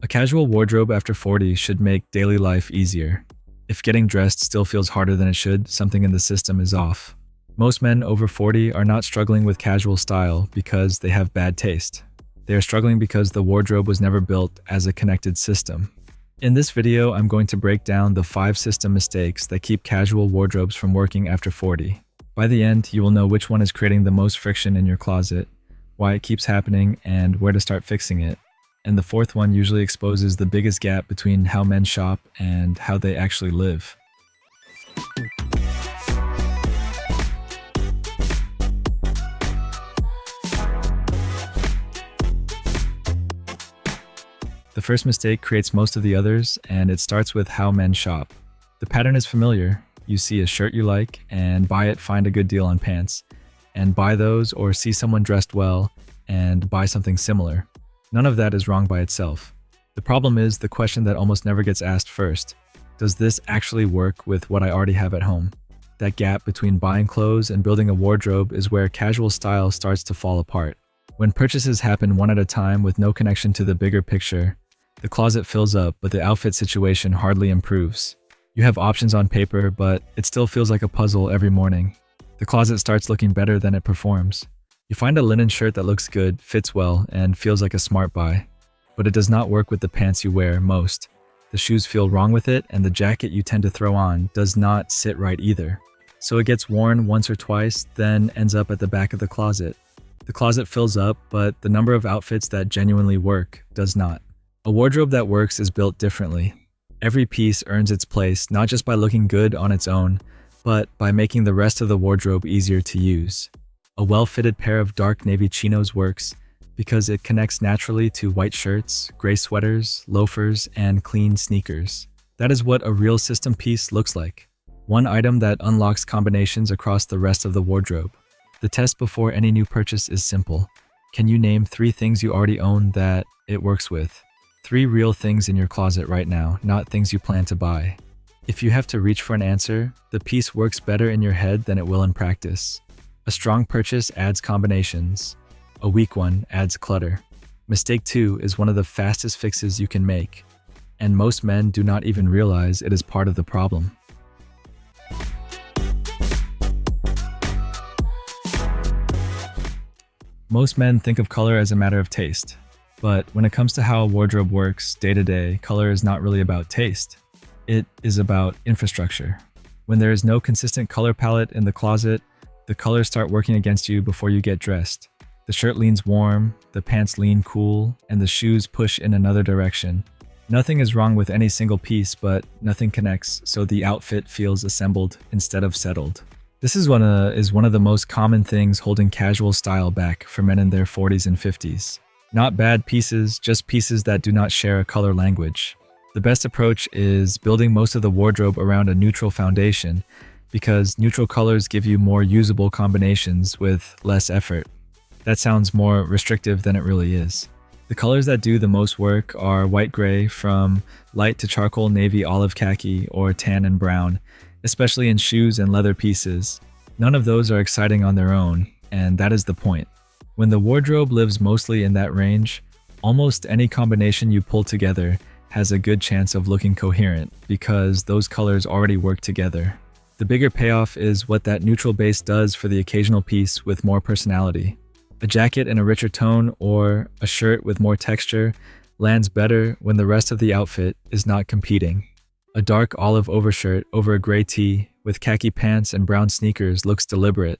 A casual wardrobe after 40 should make daily life easier. If getting dressed still feels harder than it should, something in the system is off. Most men over 40 are not struggling with casual style because they have bad taste. They are struggling because the wardrobe was never built as a connected system. In this video, I'm going to break down the 5 system mistakes that keep casual wardrobes from working after 40. By the end, you will know which one is creating the most friction in your closet, why it keeps happening, and where to start fixing it. And the fourth one usually exposes the biggest gap between how men shop and how they actually live. The first mistake creates most of the others, and it starts with how men shop. The pattern is familiar. You see a shirt you like and buy it, find a good deal on pants, and buy those, or see someone dressed well and buy something similar. None of that is wrong by itself. The problem is the question that almost never gets asked first. Does this actually work with what I already have at home? That gap between buying clothes and building a wardrobe is where casual style starts to fall apart. When purchases happen one at a time with no connection to the bigger picture, the closet fills up, but the outfit situation hardly improves. You have options on paper, but it still feels like a puzzle every morning. The closet starts looking better than it performs. You find a linen shirt that looks good, fits well, and feels like a smart buy. But it does not work with the pants you wear most. The shoes feel wrong with it, and the jacket you tend to throw on does not sit right either. So it gets worn once or twice, then ends up at the back of the closet. The closet fills up, but the number of outfits that genuinely work does not. A wardrobe that works is built differently. Every piece earns its place not just by looking good on its own, but by making the rest of the wardrobe easier to use. A well-fitted pair of dark navy chinos works because it connects naturally to white shirts, gray sweaters, loafers, and clean sneakers. That is what a real system piece looks like. One item that unlocks combinations across the rest of the wardrobe. The test before any new purchase is simple. Can you name 3 things you already own that it works with? 3 real things in your closet right now, not things you plan to buy. If you have to reach for an answer, the piece works better in your head than it will in practice. A strong purchase adds combinations. A weak one adds clutter. Mistake 2 is one of the fastest fixes you can make, and most men do not even realize it is part of the problem. Most men think of color as a matter of taste, but when it comes to how a wardrobe works day to day, color is not really about taste. It is about infrastructure. When there is no consistent color palette in the closet, the colors start working against you before you get dressed. The shirt leans warm, the pants lean cool, and the shoes push in another direction. Nothing is wrong with any single piece, but nothing connects, so the outfit feels assembled instead of settled. This is one of the most common things holding casual style back for men in their 40s and 50s. Not bad pieces, just pieces that do not share a color language. The best approach is building most of the wardrobe around a neutral foundation, because neutral colors give you more usable combinations with less effort. That sounds more restrictive than it really is. The colors that do the most work are white-gray from light to charcoal navy olive khaki or tan and brown, especially in shoes and leather pieces. None of those are exciting on their own, and that is the point. When the wardrobe lives mostly in that range, almost any combination you pull together has a good chance of looking coherent because those colors already work together. The bigger payoff is what that neutral base does for the occasional piece with more personality. A jacket in a richer tone or a shirt with more texture lands better when the rest of the outfit is not competing. A dark olive overshirt over a gray tee with khaki pants and brown sneakers looks deliberate.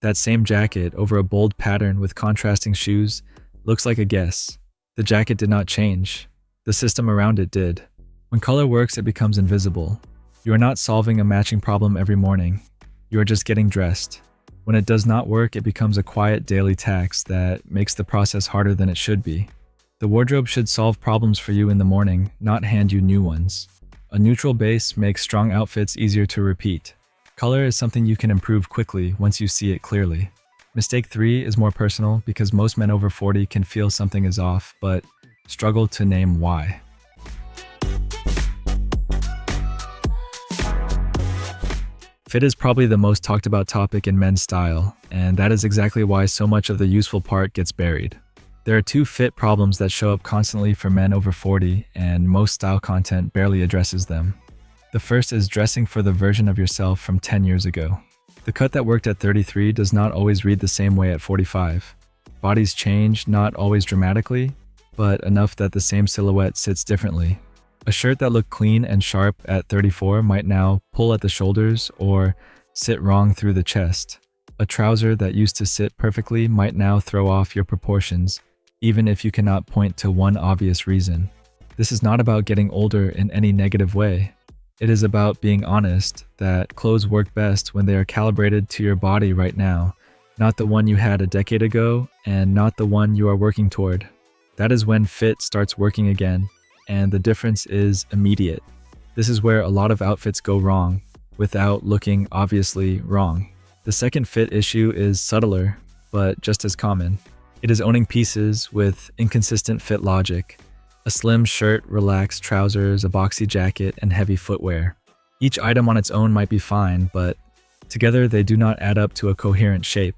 That same jacket over a bold pattern with contrasting shoes looks like a guess. The jacket did not change. The system around it did. When color works, it becomes invisible. You are not solving a matching problem every morning. You are just getting dressed. When it does not work, it becomes a quiet daily tax that makes the process harder than it should be. The wardrobe should solve problems for you in the morning, not hand you new ones. A neutral base makes strong outfits easier to repeat. Color is something you can improve quickly once you see it clearly. Mistake 3 is more personal because most men over 40 can feel something is off, but struggle to name why. Fit is probably the most talked about topic in men's style, and that is exactly why so much of the useful part gets buried. There are two fit problems that show up constantly for men over 40, and most style content barely addresses them. The first is dressing for the version of yourself from 10 years ago. The cut that worked at 33 does not always read the same way at 45. Bodies change, not always dramatically, but enough that the same silhouette sits differently. A shirt that looked clean and sharp at 34 might now pull at the shoulders or sit wrong through the chest. A trouser that used to sit perfectly might now throw off your proportions, even if you cannot point to one obvious reason. This is not about getting older in any negative way. It is about being honest that clothes work best when they are calibrated to your body right now, not the one you had a decade ago and not the one you are working toward. That is when fit starts working again, and the difference is immediate. This is where a lot of outfits go wrong, without looking obviously wrong. The second fit issue is subtler, but just as common. It is owning pieces with inconsistent fit logic. A slim shirt, relaxed trousers, a boxy jacket, and heavy footwear. Each item on its own might be fine, but together they do not add up to a coherent shape.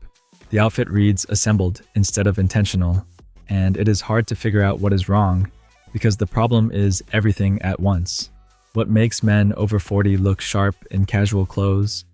The outfit reads assembled instead of intentional, and it is hard to figure out what is wrong because the problem is everything at once. What makes men over 40 look sharp in casual clothes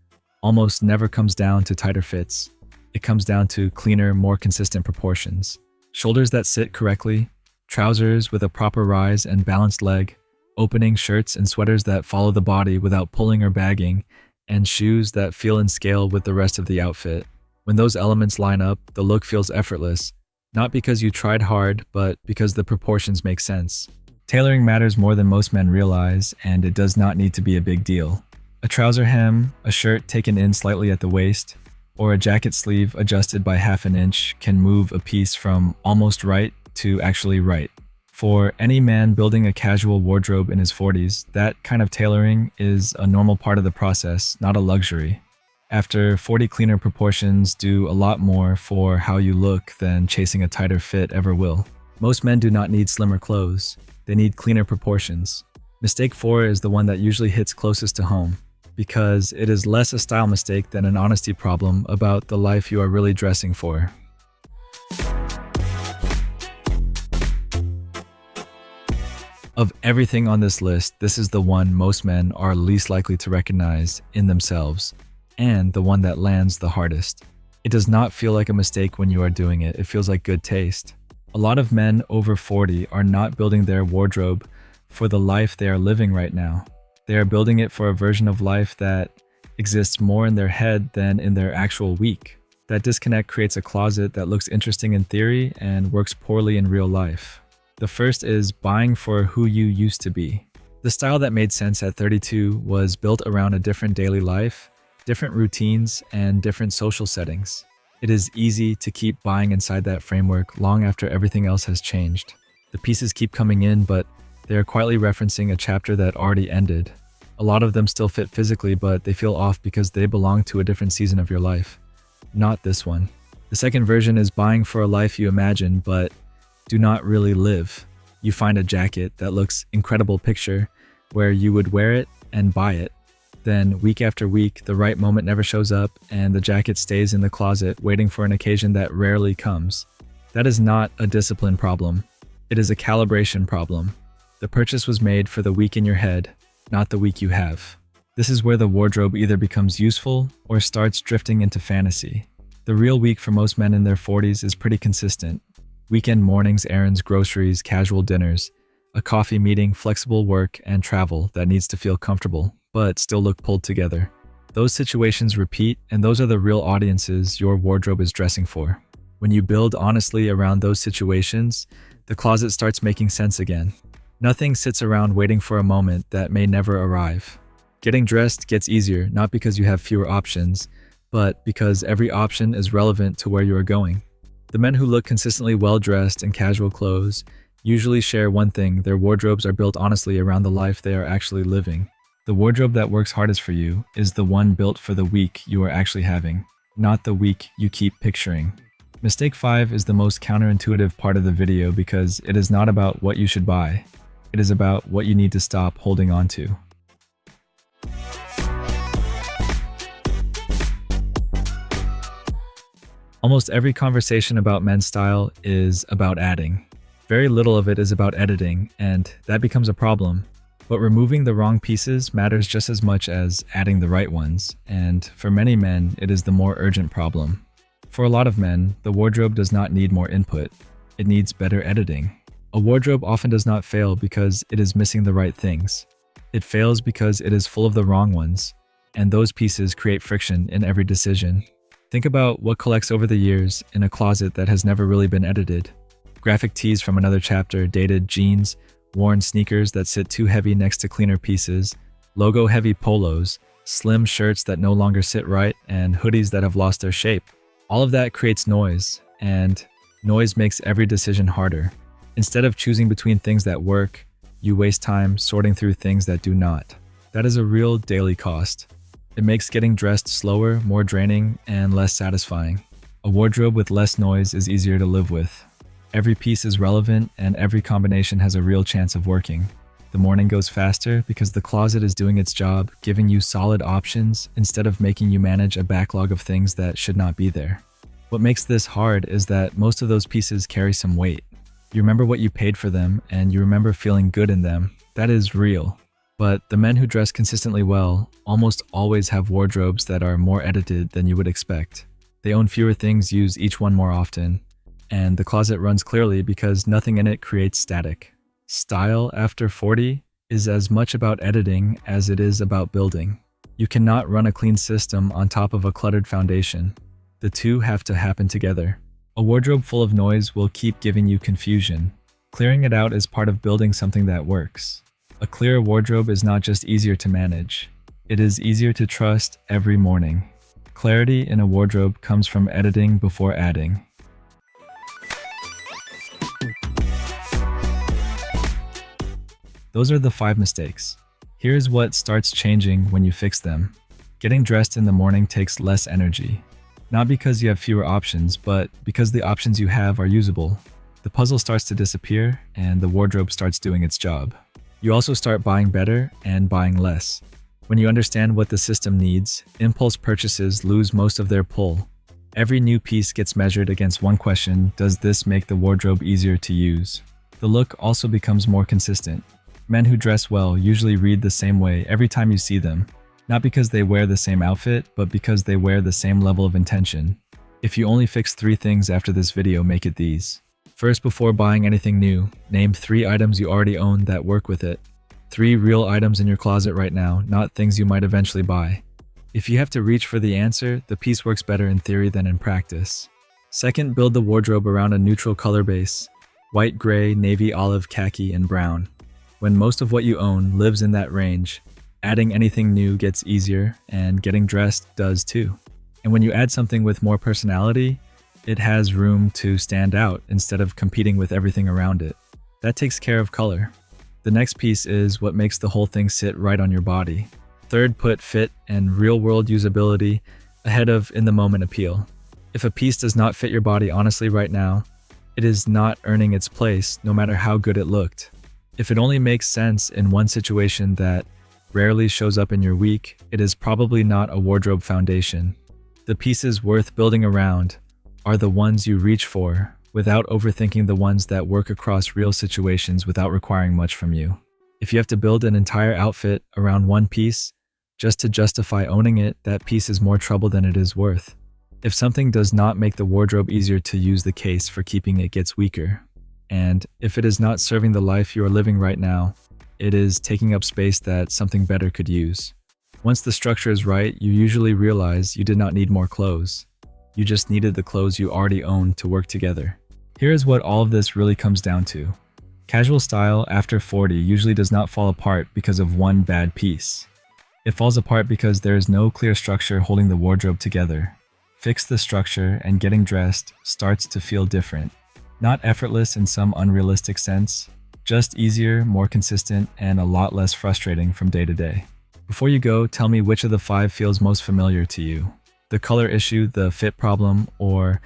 almost never comes down to tighter fits. It comes down to cleaner, more consistent proportions. Shoulders that sit correctly, trousers with a proper rise and balanced leg, opening shirts and sweaters that follow the body without pulling or bagging, and shoes that feel in scale with the rest of the outfit. When those elements line up, the look feels effortless, not because you tried hard, but because the proportions make sense. Tailoring matters more than most men realize, and it does not need to be a big deal. A trouser hem, a shirt taken in slightly at the waist, or a jacket sleeve adjusted by half an inch can move a piece from almost right to actually right. For any man building a casual wardrobe in his 40s, that kind of tailoring is a normal part of the process, not a luxury. After 40, cleaner proportions do a lot more for how you look than chasing a tighter fit ever will. Most men do not need slimmer clothes. They need cleaner proportions. Mistake 4 is the one that usually hits closest to home, because it is less a style mistake than an honesty problem about the life you are really dressing for. Of everything on this list, this is the one most men are least likely to recognize in themselves, and the one that lands the hardest. It does not feel like a mistake when you are doing it. It feels like good taste. A lot of men over 40 are not building their wardrobe for the life they are living right now. They are building it for a version of life that exists more in their head than in their actual week. That disconnect creates a closet that looks interesting in theory and works poorly in real life. The first is buying for who you used to be. The style that made sense at 32 was built around a different daily life, different routines, and different social settings. It is easy to keep buying inside that framework long after everything else has changed. The pieces keep coming in, but they are quietly referencing a chapter that already ended. A lot of them still fit physically, but they feel off because they belong to a different season of your life. Not this one. The second version is buying for a life you imagine, but do not really live. You find a jacket that looks incredible picture, where you would wear it and buy it. Then week after week, the right moment never shows up and the jacket stays in the closet waiting for an occasion that rarely comes. That is not a discipline problem. It is a calibration problem. The purchase was made for the week in your head, not the week you have. This is where the wardrobe either becomes useful or starts drifting into fantasy. The real week for most men in their 40s is pretty consistent. Weekend mornings, errands, groceries, casual dinners, a coffee meeting, flexible work, and travel that needs to feel comfortable, but still look pulled together. Those situations repeat, and those are the real audiences your wardrobe is dressing for. When you build honestly around those situations, the closet starts making sense again. Nothing sits around waiting for a moment that may never arrive. Getting dressed gets easier, not because you have fewer options, but because every option is relevant to where you are going. The men who look consistently well-dressed in casual clothes usually share one thing: their wardrobes are built honestly around the life they are actually living. The wardrobe that works hardest for you is the one built for the week you are actually having, not the week you keep picturing. Mistake 5 is the most counterintuitive part of the video because it is not about what you should buy. It is about what you need to stop holding on to. Almost every conversation about men's style is about adding. Very little of it is about editing, and that becomes a problem. But removing the wrong pieces matters just as much as adding the right ones, and for many men, it is the more urgent problem. For a lot of men, the wardrobe does not need more input, it needs better editing. A wardrobe often does not fail because it is missing the right things. It fails because it is full of the wrong ones, and those pieces create friction in every decision. Think about what collects over the years in a closet that has never really been edited. Graphic tees from another chapter, dated jeans, worn sneakers that sit too heavy next to cleaner pieces, logo-heavy polos, slim shirts that no longer sit right, and hoodies that have lost their shape. All of that creates noise, and noise makes every decision harder. Instead of choosing between things that work, you waste time sorting through things that do not. That is a real daily cost. It makes getting dressed slower, more draining, and less satisfying. A wardrobe with less noise is easier to live with. Every piece is relevant, and every combination has a real chance of working. The morning goes faster because the closet is doing its job, giving you solid options instead of making you manage a backlog of things that should not be there. What makes this hard is that most of those pieces carry some weight. You remember what you paid for them, and you remember feeling good in them. That is real. But the men who dress consistently well almost always have wardrobes that are more edited than you would expect. They own fewer things, use each one more often, and the closet runs clearly because nothing in it creates static. Style after 40 is as much about editing as it is about building. You cannot run a clean system on top of a cluttered foundation. The two have to happen together. A wardrobe full of noise will keep giving you confusion. Clearing it out is part of building something that works. A clear wardrobe is not just easier to manage, it is easier to trust every morning. Clarity in a wardrobe comes from editing before adding. Those are the 5 mistakes. Here's what starts changing when you fix them. Getting dressed in the morning takes less energy. Not because you have fewer options, but because the options you have are usable. The puzzle starts to disappear, and the wardrobe starts doing its job. You also start buying better and buying less. When you understand what the system needs, impulse purchases lose most of their pull. Every new piece gets measured against one question: does this make the wardrobe easier to use? The look also becomes more consistent. Men who dress well usually read the same way every time you see them, not because they wear the same outfit, but because they wear the same level of intention. If you only fix 3 things after this video, make it these. First, before buying anything new, name 3 items you already own that work with it. 3 real items in your closet right now, not things you might eventually buy. If you have to reach for the answer, the piece works better in theory than in practice. Second, build the wardrobe around a neutral color base: white, gray, navy, olive, khaki, and brown. When most of what you own lives in that range, adding anything new gets easier, and getting dressed does too. And when you add something with more personality, it has room to stand out instead of competing with everything around it. That takes care of color. The next piece is what makes the whole thing sit right on your body. Third, put fit and real-world usability ahead of in-the-moment appeal. If a piece does not fit your body honestly right now, it is not earning its place no matter how good it looked. If it only makes sense in one situation that rarely shows up in your week, it is probably not a wardrobe foundation. The pieces worth building around are the ones you reach for without overthinking the ones that work across real situations without requiring much from you. If you have to build an entire outfit around one piece just to justify owning it, that piece is more trouble than it is worth. If something does not make the wardrobe easier to use, the case for keeping it gets weaker. And if it is not serving the life you are living right now, it is taking up space that something better could use. Once the structure is right, you usually realize you did not need more clothes. You just needed the clothes you already owned to work together. Here is what all of this really comes down to. Casual style after 40 usually does not fall apart because of one bad piece. It falls apart because there is no clear structure holding the wardrobe together. Fix the structure and getting dressed starts to feel different. Not effortless in some unrealistic sense, just easier, more consistent, and a lot less frustrating from day to day. Before you go, tell me which of the 5 feels most familiar to you. The color issue, the fit problem, or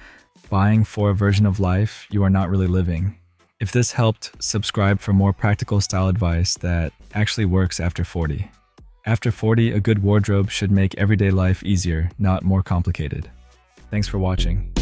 buying for a version of life you are not really living. If this helped, subscribe for more practical style advice that actually works after 40. After 40, a good wardrobe should make everyday life easier, not more complicated. Thanks for watching.